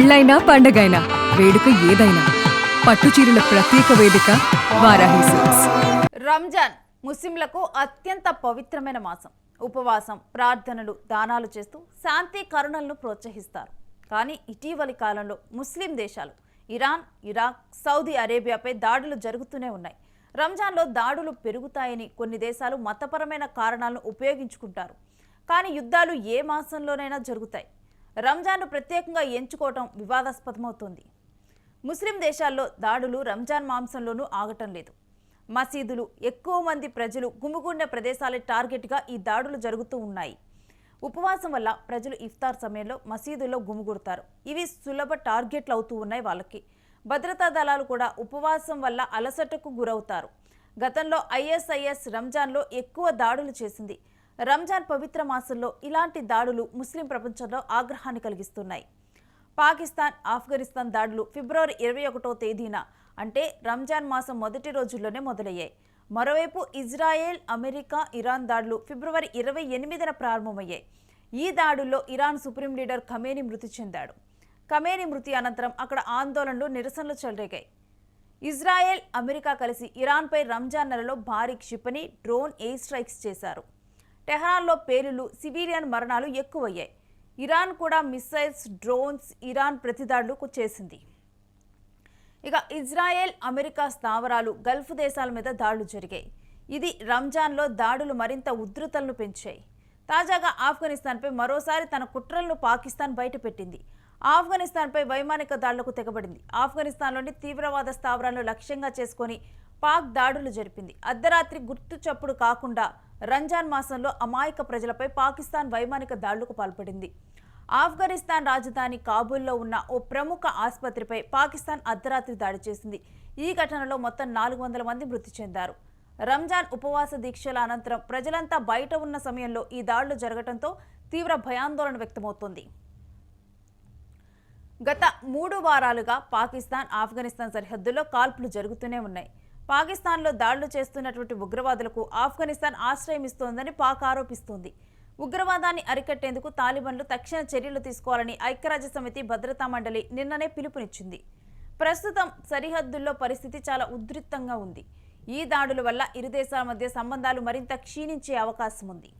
పెళ్ళైనా పండగైనా వేడుక ఏదైనా పట్టుచీరల ప్రత్యేక వేదిక వారాహి సిల్క్స్. రంజాన్ ముస్లింలకు అత్యంత పవిత్రమైన మాసం. ఉపవాసం, ప్రార్థనలు, దానాలు చేస్తూ శాంతి కరుణలను ప్రోత్సహిస్తారు. కానీ ఇటీవలి కాలంలో ముస్లిం దేశాలు ఇరాన్, ఇరాక్, సౌదీ అరేబియాపై దాడులు జరుగుతూనే ఉన్నాయి. రంజాన్లో దాడులు పెరుగుతాయని కొన్ని దేశాలు మతపరమైన కారణాలను ఉపయోగించుకుంటారు. కానీ యుద్ధాలు ఏ మాసంలోనైనా జరుగుతాయి. రంజాన్ను ప్రత్యేకంగా ఎంచుకోవటం వివాదాస్పదమవుతోంది. ముస్లిం దేశాల్లో దాడులు రంజాన్ మాంసంలోనూ ఆగటం లేదు. మసీదులు, ఎక్కువ మంది ప్రజలు గుమిగూడిన ప్రదేశాలే టార్గెట్గా ఈ దాడులు జరుగుతూ ఉన్నాయి. ఉపవాసం వల్ల ప్రజలు ఇఫ్తార్ సమయంలో మసీదుల్లో గుమిగూడతారు. ఇవి సులభ టార్గెట్లు అవుతూ ఉన్నాయి వాళ్ళకి. భద్రతా దళాలు కూడా ఉపవాసం వల్ల అలసటకు గురవుతారు. గతంలో ఐఎస్ఐఎస్ రంజాన్లో ఎక్కువ దాడులు చేసింది. రంజాన్ పవిత్ర మాసంలో ఇలాంటి దాడులు ముస్లిం ప్రపంచంలో ఆగ్రహాన్ని కలిగిస్తున్నాయి. పాకిస్తాన్, ఆఫ్ఘనిస్తాన్ దాడులు ఫిబ్రవరి 21వ తేదీన అంటే రంజాన్ మాసం మొదటి రోజుల్లోనే మొదలయ్యాయి. మరోవైపు ఇజ్రాయెల్, అమెరికా, ఇరాన్ దాడులు ఫిబ్రవరి 28న ప్రారంభమయ్యాయి. ఈ దాడుల్లో ఇరాన్ సుప్రీం లీడర్ ఖమేనీ మృతి చెందాడు. ఖమేనీ మృతి అనంతరం అక్కడ ఆందోళనలు, నిరసనలు చెలరేగాయి. ఇజ్రాయెల్, అమెరికా కలిసి ఇరాన్పై రంజాన్ నెలలో భారీ క్షిపణి, డ్రోన్ ఎయిర్ స్ట్రైక్స్ చేశారు. టెహరాన్లో పేలులు, సివిలియన్ మరణాలు ఎక్కువయ్యాయి. ఇరాన్ కూడా మిస్సైల్స్, డ్రోన్స్, ఇరాన్ ప్రతిదాడులు చేసింది. ఇక ఇజ్రాయెల్, అమెరికా స్థావరాలు, గల్ఫ్ దేశాల మీద దాడులు జరిగాయి. ఇది రంజాన్లో దాడులు మరింత ఉధృతలను పెంచాయి. తాజాగా ఆఫ్ఘనిస్తాన్పై మరోసారి తన కుట్రలను పాకిస్తాన్ బయటపెట్టింది. ఆఫ్ఘనిస్తాన్పై వైమానిక దాడులకు తెగబడింది. ఆఫ్ఘనిస్తాన్లోని తీవ్రవాద స్థావరాలను లక్ష్యంగా చేసుకొని పాక్ దాడులు జరిపింది. అర్ధరాత్రి గుర్తు చప్పుడు కాకుండా రంజాన్ మాసంలో అమాయక ప్రజలపై పాకిస్తాన్ వైమానిక దాడులకు పాల్పడింది. ఆఫ్ఘనిస్తాన్ రాజధాని కాబూల్లో ఉన్న ఓ ప్రముఖ ఆసుపత్రిపై పాకిస్తాన్ అర్ధరాత్రి దాడి చేసింది. ఈ ఘటనలో మొత్తం 400 మంది మృతి చెందారు. రంజాన్ ఉపవాస దీక్షల అనంతరం ప్రజలంతా బయట ఉన్న సమయంలో ఈ దాడులు జరగడంతో తీవ్ర భయాందోళన వ్యక్తమవుతోంది. గత 3 వారాలుగా పాకిస్తాన్, ఆఫ్ఘనిస్తాన్ సరిహద్దుల్లో కాల్పులు జరుగుతూనే ఉన్నాయి. పాకిస్తాన్లో దాడులు చేస్తున్నటువంటి ఉగ్రవాదులకు ఆఫ్ఘనిస్తాన్ ఆశ్రయం ఇస్తోందని పాక్ ఆరోపిస్తోంది. ఉగ్రవాదాన్ని అరికట్టేందుకు తాలిబాన్లు తక్షణ చర్యలు తీసుకోవాలని ఐక్యరాజ్యసమితి భద్రతా మండలి నిన్ననే పిలుపునిచ్చింది. ప్రస్తుతం సరిహద్దుల్లో పరిస్థితి చాలా ఉద్రిక్తంగా ఉంది. ఈ దాడుల వల్ల ఇరు దేశాల మధ్య సంబంధాలు మరింత క్షీణించే అవకాశం ఉంది.